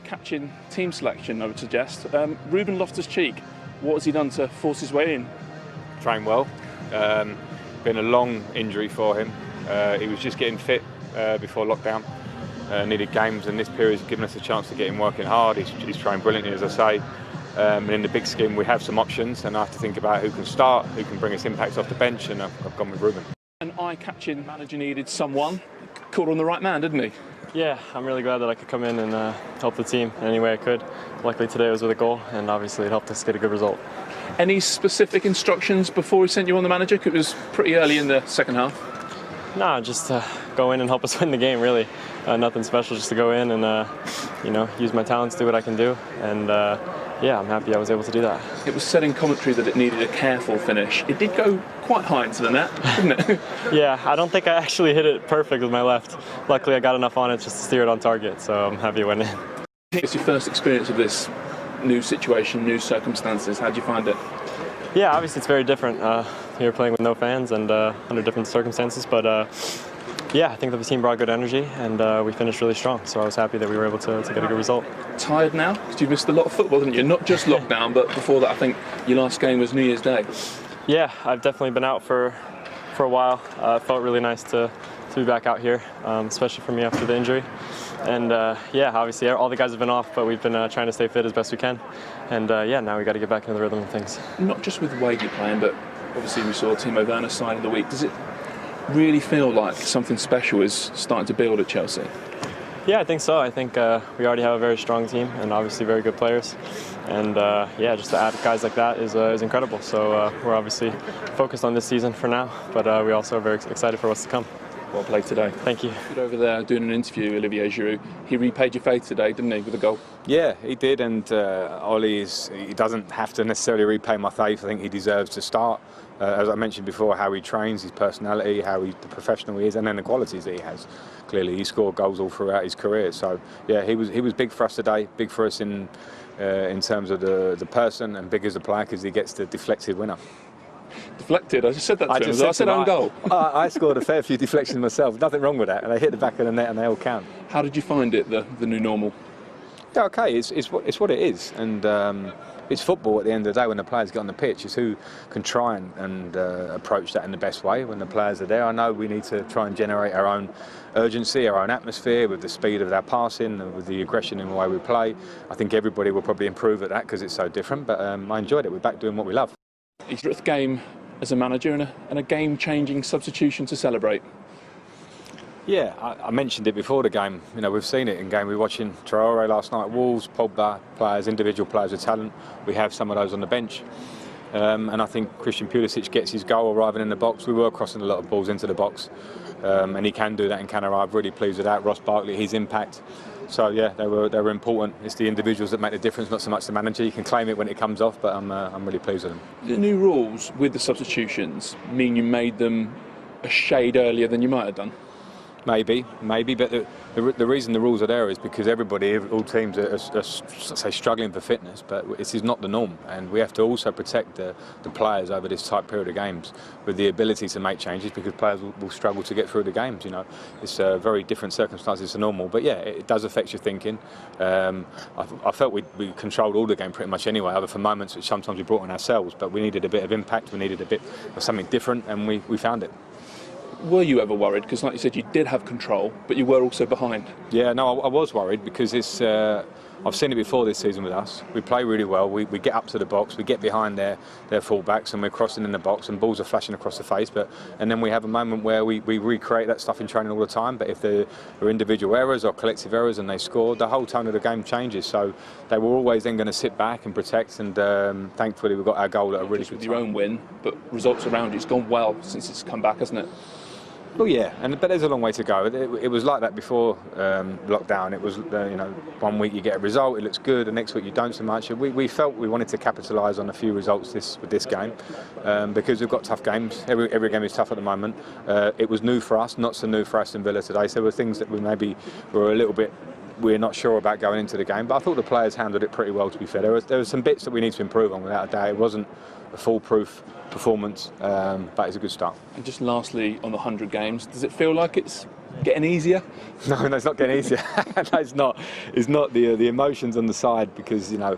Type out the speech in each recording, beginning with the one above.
eye-catching team selection, I would suggest. Ruben Loftus-Cheek, what has he done to force his way in? Trained well. Been a long injury for him. He was just getting fit before lockdown. Needed games, and this period has given us a chance to get him working hard. He's trained brilliantly, as I say. And in the big scheme, we have some options, and I have to think about who can start, who can bring us impacts off the bench, and I've gone with Ruben. An eye-catching manager needed someone. Called on the right man, didn't he? Yeah, I'm really glad that I could come in and help the team in any way I could. Luckily today was with a goal, and obviously it helped us get a good result. Any specific instructions before he sent you on the manager? 'Cause it was pretty early in the second half. Nah, just go in and help us win the game, really. Nothing special, just to go in and use my talents, do what I can do, and yeah, I'm happy I was able to do that. It was said in commentary that it needed a careful finish. It did go quite high into the net, didn't it? Yeah, I don't think I actually hit it perfect with my left. Luckily I got enough on it just to steer it on target, so I'm happy it went in. It's your first experience of this new situation, new circumstances. How do you find it? Yeah, obviously it's very different. Here playing with no fans and under different circumstances, but yeah, I think that the team brought good energy, and we finished really strong, so I was happy that we were able to get a good result. Tired now? Because you missed a lot of football, didn't you? Not just lockdown, but before that I think your last game was New Year's Day. Yeah, I've definitely been out for a while. It felt really nice to be back out here, especially for me after the injury. And yeah, obviously all the guys have been off, but we've been trying to stay fit as best we can. And yeah, now we got to get back into the rhythm of things. Not just with the way you're playing, but obviously we saw Timo Werner sign of the week. Does it really feel like something special is starting to build at Chelsea? Yeah, I think so. I think we already have a very strong team and obviously very good players. And yeah, just to add guys like that is incredible. So we're obviously focused on this season for now, but we also are very excited for what's to come. Well played today. Thank you. You're over there doing an interview, Olivier Giroud. He repaid your faith today, didn't he, with a goal? Yeah, he did, and Ollie he doesn't have to necessarily repay my faith. I think he deserves to start. As I mentioned before, how he trains, his personality, the professional he is, and then the qualities that he has. Clearly, he scored goals all throughout his career. So yeah, he was big for us today, big for us in terms of the person, and big as a player because he gets the deflected winner. Deflected? I just said that to him. I said own goal. I scored a fair few deflections myself. Nothing wrong with that, and they hit the back of the net, and they all count. How did you find it, the new normal? Yeah, okay, it's what it is, and it's football at the end of the day. When the players get on the pitch, it's who can try and approach that in the best way when the players are there. I know we need to try and generate our own urgency, our own atmosphere with the speed of our passing and with the aggression in the way we play. I think everybody will probably improve at that because it's so different, but I enjoyed it. We're back doing what we love. He's at the game as a manager and a game-changing substitution to celebrate. Yeah, I mentioned it before the game. You know, we've seen it in game. We were watching Traore last night, Wolves, Pogba, players, individual players with talent. We have some of those on the bench. And I think Christian Pulisic gets his goal arriving in the box. We were crossing a lot of balls into the box. And he can do that and can arrive. Really pleased with that. Ross Barkley, his impact. So yeah, they were important. It's the individuals that make the difference, not so much the manager. You can claim it when it comes off, but I'm really pleased with them. The new rules with the substitutions mean you made them a shade earlier than you might have done? Maybe, but the reason the rules are there is because all teams are struggling for fitness, but this is not the norm, and we have to also protect the players over this tight period of games with the ability to make changes because players will struggle to get through the games. You know, it's very different circumstances to normal, but yeah, it does affect your thinking. I felt we controlled all the game pretty much anyway, other for moments which sometimes we brought on ourselves, but we needed a bit of impact, we needed a bit of something different, and we found it. Were you ever worried? Because like you said, you did have control, but you were also behind. Yeah, no, I was worried because I've seen it before this season with us. We play really well, we get up to the box, we get behind their full-backs and we're crossing in the box and balls are flashing across the face, and then we have a moment where we recreate that stuff in training all the time, but if there are individual errors or collective errors and they score, the whole tone of the game changes. So they were always then going to sit back and protect, and thankfully we got our goal at a really good time. Your own win, but results around you, it's gone well since it's come back, hasn't it? Well, yeah, but there's a long way to go. It was like that before lockdown. It was, 1 week you get a result, it looks good, the next week you don't so much. We felt we wanted to capitalise on a few results with this game because we've got tough games. Every game is tough at the moment. It was new for us, not so new for Aston Villa today. So there were things that we maybe were a little bit we're not sure about going into the game, but I thought the players handled it pretty well, to be fair. There were some bits that we need to improve on, without a doubt. It wasn't a foolproof performance, but it's a good start. And just lastly, on the 100 games, does it feel like it's getting easier? No, it's not getting easier. No, it's not. It's not the emotions on the side, because you know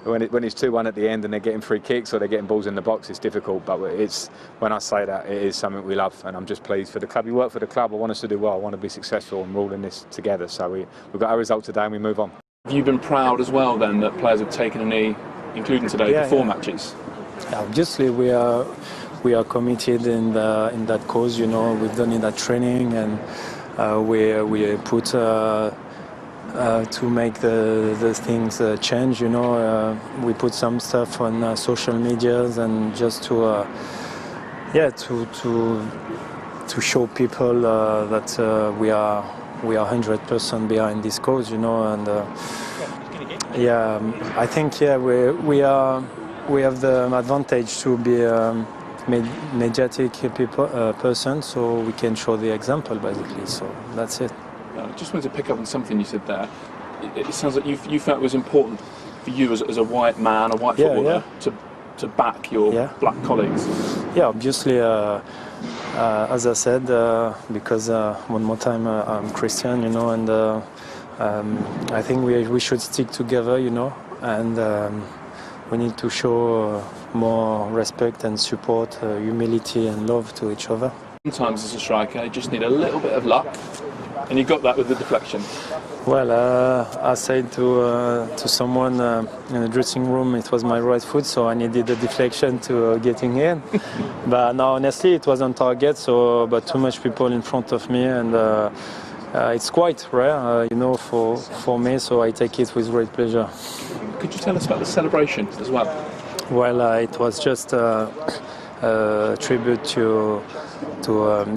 when it's 2-1 at the end and they're getting free kicks or they're getting balls in the box, it's difficult. But it's, when I say that, it is something we love, and I'm just pleased for the club. We work for the club. I want us to do well. I want to be successful, and we're all in this together. So we've got our result today, and we move on. Have you been proud as well then that players have taken a knee, including today, before matches? Obviously, we are committed in that cause. You know, we've done in that training, and we put to make the things change. You know, we put some stuff on social medias, and just to show people that we are 100% behind this cause. You know, and I think we have the advantage to be mediatic person, so we can show the example basically. So that's it. I just wanted to pick up on something you said there. It sounds like you felt it was important for you as a white man, a white footballer, to back your black colleagues. Yeah, obviously, as I said, because one more time I'm Christian, you know, and I think we should stick together, you know, and we need to show more respect and support, humility and love to each other. Sometimes as a striker, you just need a little bit of luck, and you got that with the deflection. Well, I said to someone in the dressing room, it was my right foot, so I needed a deflection to getting in. But now, honestly, it was on target, so but too much people in front of me, and it's quite rare, you know, for me. So I take it with great pleasure. Could you tell us about the celebration as well? Well, it was just a tribute to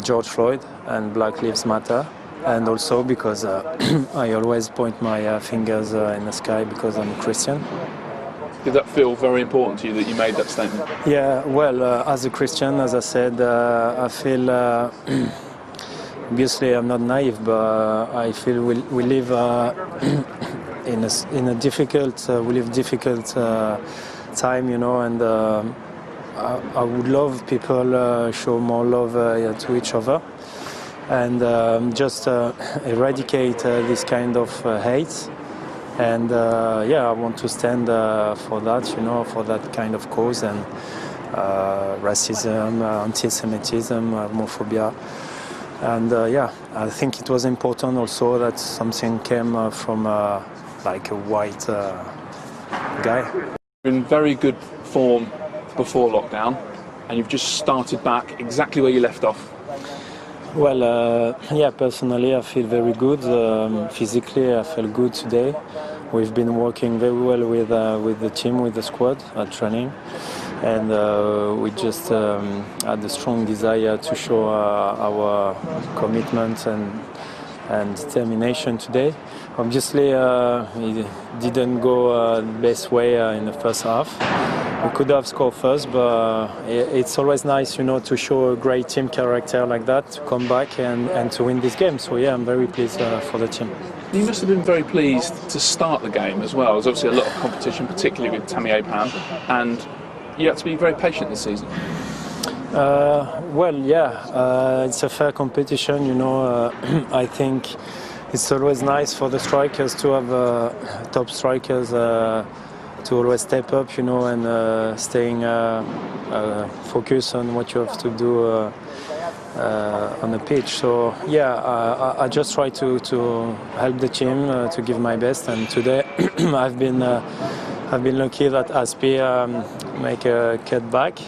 George Floyd and Black Lives Matter. And also because I always point my fingers in the sky because I'm a Christian. Did that feel very important to you that you made that statement? Yeah, well, as a Christian, as I said, I feel, obviously I'm not naive, but I feel we live in a difficult time, you know, and I would love people show more love to each other. And just eradicate this kind of hate, and I want to stand for that, you know, for that kind of cause, and racism, anti-Semitism, homophobia, and I think it was important also that something came from like a white guy. In very good form before lockdown, and you've just started back exactly where you left off. Well, personally I feel very good. Physically I feel good today. We've been working very well with the team, with the squad at training, and we just had a strong desire to show our commitment and determination today. Obviously it didn't go the best way in the first half. We could have scored first, but it's always nice, you know, to show a great team character like that, to come back and to win this game. So I'm very pleased for the team. You must have been very pleased to start the game as well. There's obviously a lot of competition, particularly with Tammy Abraham, and you had to be very patient this season. It's a fair competition, you know. I think it's always nice for the strikers to have top strikers to always step up, you know, and staying focused on what you have to do on the pitch. So I just try to help the team to give my best. And today I've been lucky that Aspi make a cutback.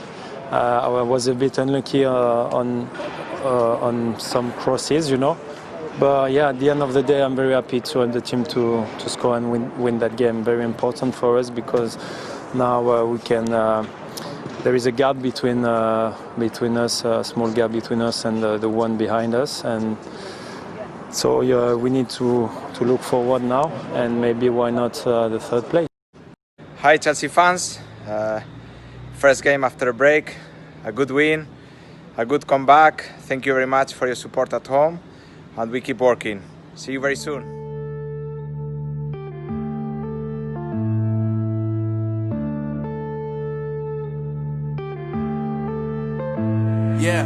I was a bit unlucky on some crosses, you know. But at the end of the day, I'm very happy to help the team to score and win that game. Very important for us, because now we can. There is a gap between us, a small gap between us and the one behind us, and so we need to look forward now, and maybe why not the third place. Hi Chelsea fans, first game after a break, a good win, a good comeback. Thank you very much for your support at home. And we keep working. See you very soon. Yeah.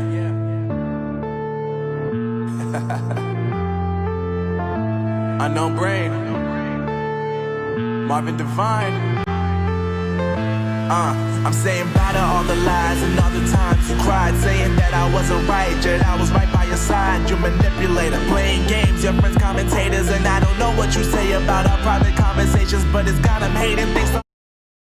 Unknown Brain, Marvin Devine. I'm saying bye to all the lies and all the times you cried, saying that I wasn't right, yet I was right by your side. You manipulator, playing games, your friends commentators, and I don't know what you say about our private conversations, but it's got them hating things.